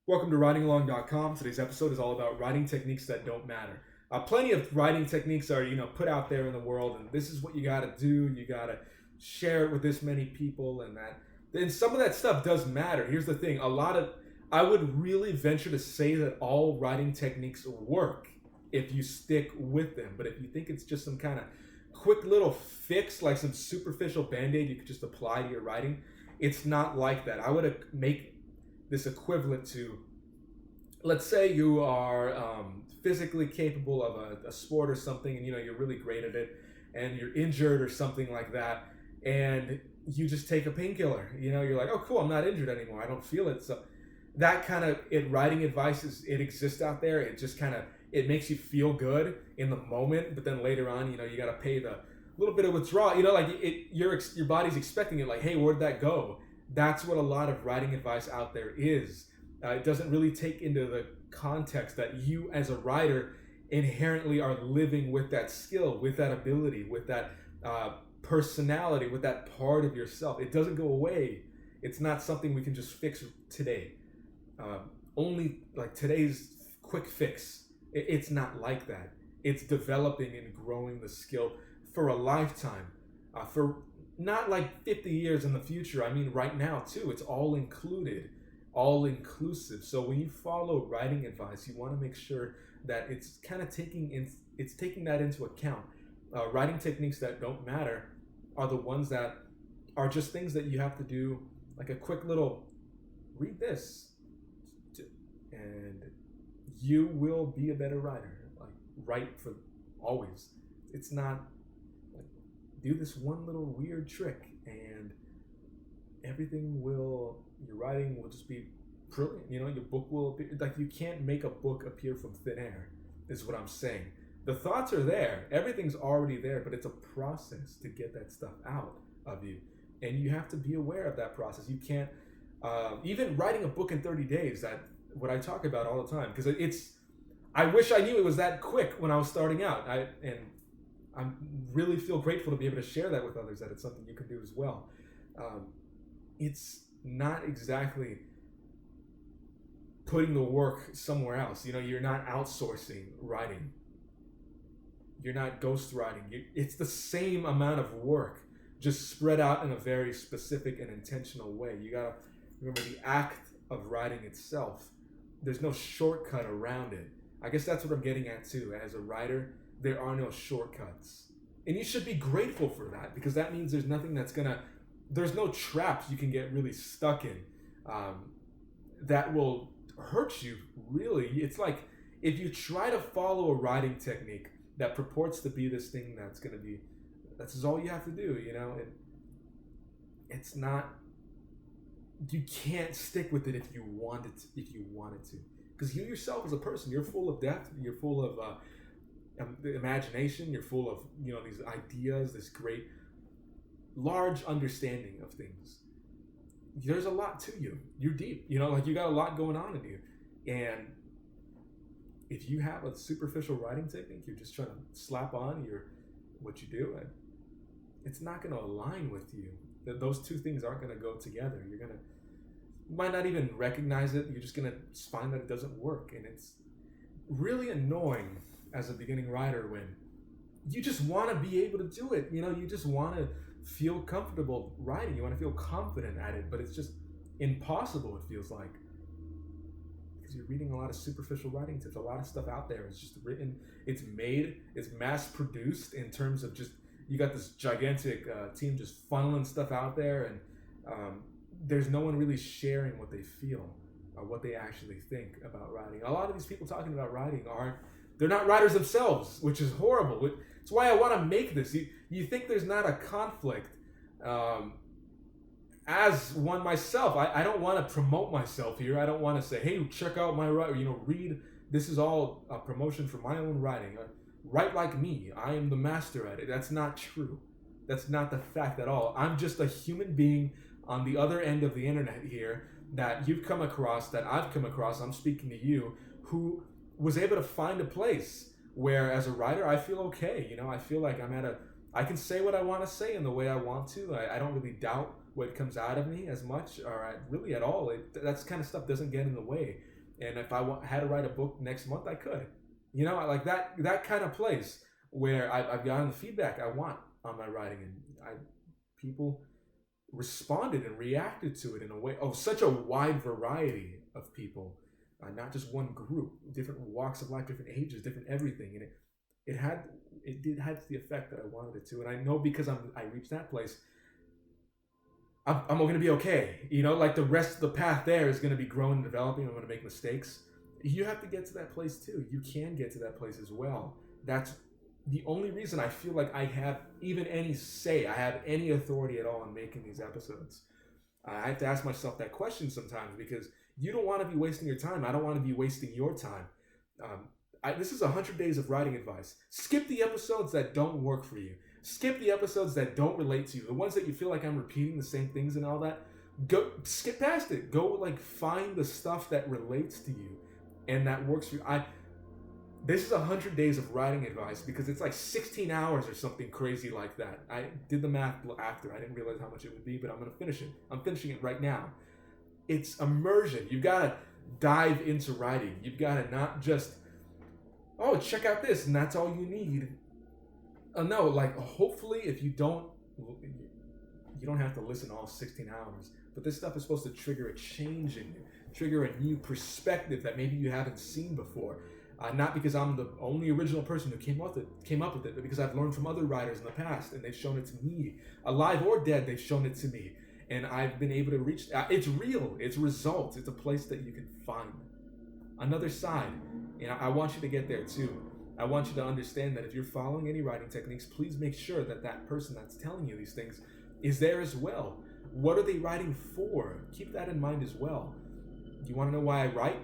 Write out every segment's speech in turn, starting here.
Welcome to writingalong.com. Today's episode is all about writing techniques that don't matter. Plenty of writing techniques are, put out there in the world, and this is what you got to do. You got to share it with this many people, and that. And some of that stuff does matter. Here's the thing: I would really venture to say that all writing techniques work if you stick with them. But if you think it's just some kind of quick little fix, like some superficial band-aid you could just apply to your writing, it's not like that. I would make this equivalent to, let's say you are physically capable of a sport or something, and you're really great at it, and you're injured or something like that, and you just take a painkiller. You're like, oh cool, I'm not injured anymore, I don't feel it. So that kind of writing advice it exists out there. It just kind of, it makes you feel good in the moment, but then later on, you got to pay the little bit of withdrawal. Like your body's expecting it, like, hey, where'd that go? That's what a lot of writing advice out there is. It doesn't really take into the context that you as a writer inherently are living with that skill, with that ability, with that personality, with that part of yourself. It doesn't go away. It's not something we can just fix today. Only like today's quick fix. It's not like that. It's developing and growing the skill for a lifetime, for not like 50 years in the future. I mean, right now too. It's all included, all inclusive. So when you follow writing advice, you want to make sure that it's kind of taking that into account. Writing techniques that don't matter are the ones that are just things that you have to do, like a quick little read this, and you will be a better writer. Like, write for always. It's not like, do this one little weird trick and your writing will just be brilliant. Your book will appear. Like, you can't make a book appear from thin air, is what I'm saying. The thoughts are there, everything's already there, but it's a process to get that stuff out of you, and you have to be aware of that process. You can't even writing a book in 30 days, that what I talk about all the time, because I wish I knew it was that quick when I was starting out. I really feel grateful to be able to share that with others, that it's something you can do as well. It's not exactly putting the work somewhere else. You're not outsourcing writing. You're not ghostwriting. It's the same amount of work, just spread out in a very specific and intentional way. You gotta remember the act of writing itself. There's no shortcut around it. I guess that's what I'm getting at too. As a writer, there are no shortcuts. And you should be grateful for that, because that means there's nothing there's no traps you can get really stuck in that will hurt you, really. It's like, if you try to follow a writing technique that purports to be this thing that's all you have to do, and it's not, you can't stick with it if you wanted to, because you yourself as a person, you're full of depth, you're full of imagination, you're full of these ideas, this great large understanding of things. There's a lot to you. You're deep, like, you got a lot going on in you. And if you have a superficial writing technique you're just trying to slap on what you do, and it's not going to align with you. Those two things aren't going to go together. You might not even recognize it. You're just going to find that it doesn't work. And it's really annoying as a beginning writer when you just want to be able to do it. You just want to feel comfortable writing. You want to feel confident at it, but it's just impossible, it feels like, because you're reading a lot of superficial writing tips. A lot of stuff out there is just written, it's made, it's mass produced, in terms of just, you got this gigantic team just funneling stuff out there, and there's no one really sharing what they feel or what they actually think about writing. A lot of these people talking about writing they're not writers themselves, which is horrible. It's why I want to make this. You think there's not a conflict. As one myself, I don't want to promote myself here. I don't want to say, hey, check out my writing, read. This is all a promotion for my own writing. Write like me. I am the master at it. That's not true. That's not the fact at all. I'm just a human being on the other end of the internet here that you've come across, that I've come across. I'm speaking to you, who was able to find a place where, as a writer, I feel okay. I feel like I can say what I want to say in the way I want to. I don't really doubt what comes out of me as much, or really at all. That kind of stuff doesn't get in the way. And if I had to write a book next month, I could. You know, like that kind of place where I've gotten the feedback I want on my writing, and people responded and reacted to it in a way of such a wide variety of people, not just one group, different walks of life, different ages, different everything, and it did have the effect that I wanted it to. And I know because I reached that place, I'm going to be okay. You know, like the rest of the path there is going to be growing and developing. I'm going to make mistakes. You have to get to that place too. You can get to that place as well. That's the only reason I feel like I have even any say, I have any authority at all in making these episodes. I have to ask myself that question sometimes, because you don't want to be wasting your time. I don't want to be wasting your time. This is 100 days of writing advice. Skip the episodes that don't work for you. Skip the episodes that don't relate to you. The ones that you feel like I'm repeating the same things and all that. Go skip past it. Go like find the stuff that relates to you and that works for you. This is 100 days of writing advice because it's like 16 hours or something crazy like that. I did the math after. I didn't realize how much it would be, but I'm going to finish it. I'm finishing it right now. It's immersion. You've got to dive into writing. You've got to not just, oh, check out this, and that's all you need. No, like hopefully if you don't have to listen all 16 hours, but this stuff is supposed to trigger a change in you, trigger a new perspective that maybe you haven't seen before. Not because I'm the only original person who came up with it, but because I've learned from other writers in the past, and they've shown it to me, alive or dead. They've shown it to me, and I've been able to reach. It's real. It's results. It's a place that you can find another side, and I want you to get there too. I want you to understand that if you're following any writing techniques, please make sure that that person that's telling you these things is there as well. What are they writing for? Keep that in mind as well. You want to know why I write?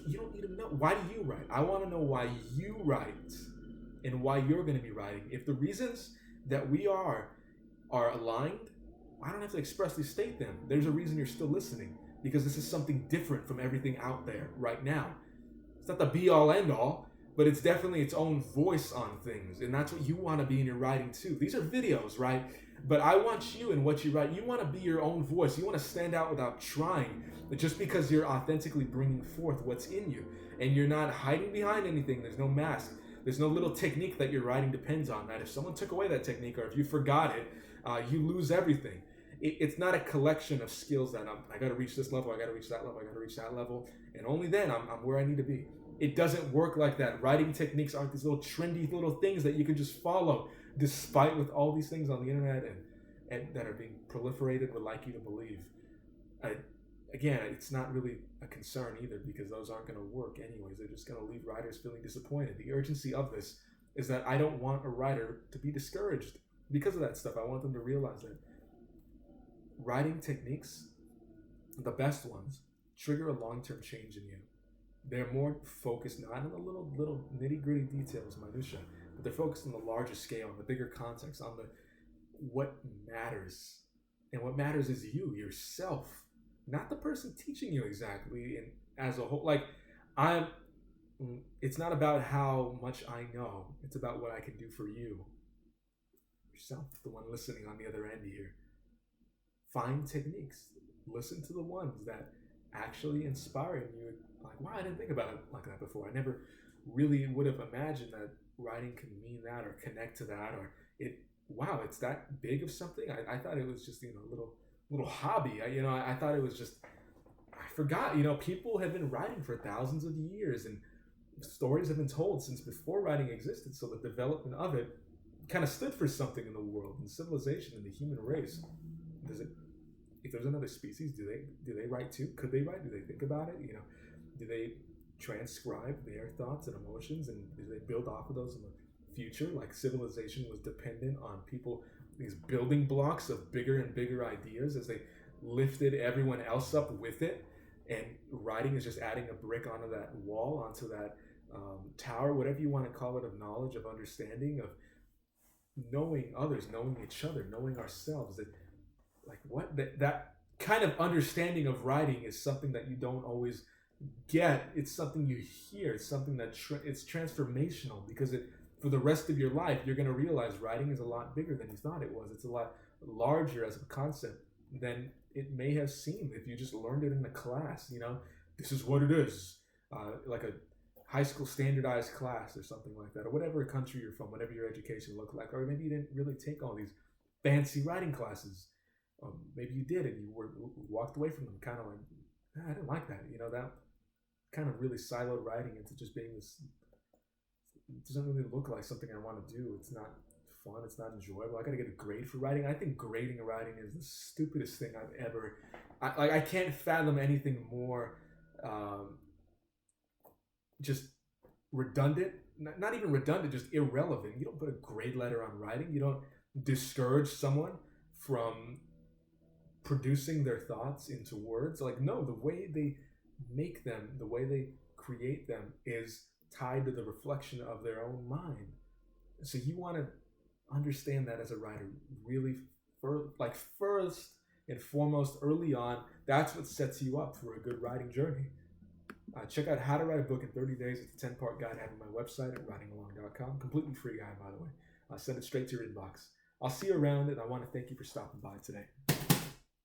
You don't need to know. Why do you write? I want to know why you write and why you're going to be writing. If the reasons that we are aligned, I don't have to expressly state them. There's a reason you're still listening, because this is something different from everything out there right now. It's not the be-all, end-all, but it's definitely its own voice on things, and that's what you want to be in your writing too. These are videos, right? But I want you in what you write. You want to be your own voice. You want to stand out without trying, but just because you're authentically bringing forth what's in you, and you're not hiding behind anything. There's no mask. There's no little technique that your writing depends on. That if someone took away that technique, or if you forgot it, you lose everything. It's not a collection of skills that I got to reach this level, I got to reach that level, I got to reach that level, and only then I'm where I need to be. It doesn't work like that. Writing techniques aren't these little trendy little things that you can just follow, despite with all these things on the internet and that are being proliferated would like you to believe. Again, it's not really a concern either, because those aren't going to work anyways. They're just going to leave writers feeling disappointed. The urgency of this is that I don't want a writer to be discouraged because of that stuff. I want them to realize that writing techniques, the best ones, trigger a long-term change in you. They're more focused not on the little nitty-gritty details, minutia, but they're focused on the larger scale, on the bigger context, on what matters. And what matters is you, yourself, not the person teaching you exactly. And as a whole, like it's not about how much I know. It's about what I can do for you, yourself, the one listening on the other end here. Find techniques. Listen to the ones that actually inspire you. Like, wow, I didn't think about it like that before. I never really would have imagined that writing can mean that or connect to that, or wow, it's that big of something. I thought it was just, a little hobby. I thought it was just, I forgot, people have been writing for thousands of years, and stories have been told since before writing existed. So the development of it kind of stood for something in the world, in civilization, in the human race. If there's another species, do they write too? Could they write? Do they think about it? Do they transcribe their thoughts and emotions, and do they build off of those in the future? Like civilization was dependent on people, these building blocks of bigger and bigger ideas, as they lifted everyone else up with it. And writing is just adding a brick onto that wall, onto that tower, whatever you want to call it, of knowledge, of understanding, of knowing others, knowing each other, knowing ourselves. That kind of understanding of writing is something that you don't always get. It's something you hear. It's something that it's transformational, because for the rest of your life, you're going to realize writing is a lot bigger than you thought it was. It's a lot larger as a concept than it may have seemed if you just learned it in a class. This is what it is, like a high school standardized class or something like that, or whatever country you're from, whatever your education looked like, or maybe you didn't really take all these fancy writing classes. Maybe you did, and you walked away from them kind of like, I didn't like that. That kind of really siloed writing into just being this. It doesn't really look like something I want to do. It's not fun. It's not enjoyable. I got to get a grade for writing. I think grading a writing is the stupidest thing I've ever. I can't fathom anything more. Just redundant. Not even redundant. Just irrelevant. You don't put a grade letter on writing. You don't discourage someone from producing their thoughts into words. Like, no, the way they make them, the way they create them is tied to the reflection of their own mind. So you want to understand that as a writer, really, first and foremost, early on. That's what sets you up for a good writing journey. Check out How to Write a Book in 30 Days. It's a 10-part guide I have on my website at writingalong.com. Completely free guide, by the way. Send it straight to your inbox. I'll see you around, and I want to thank you for stopping by today.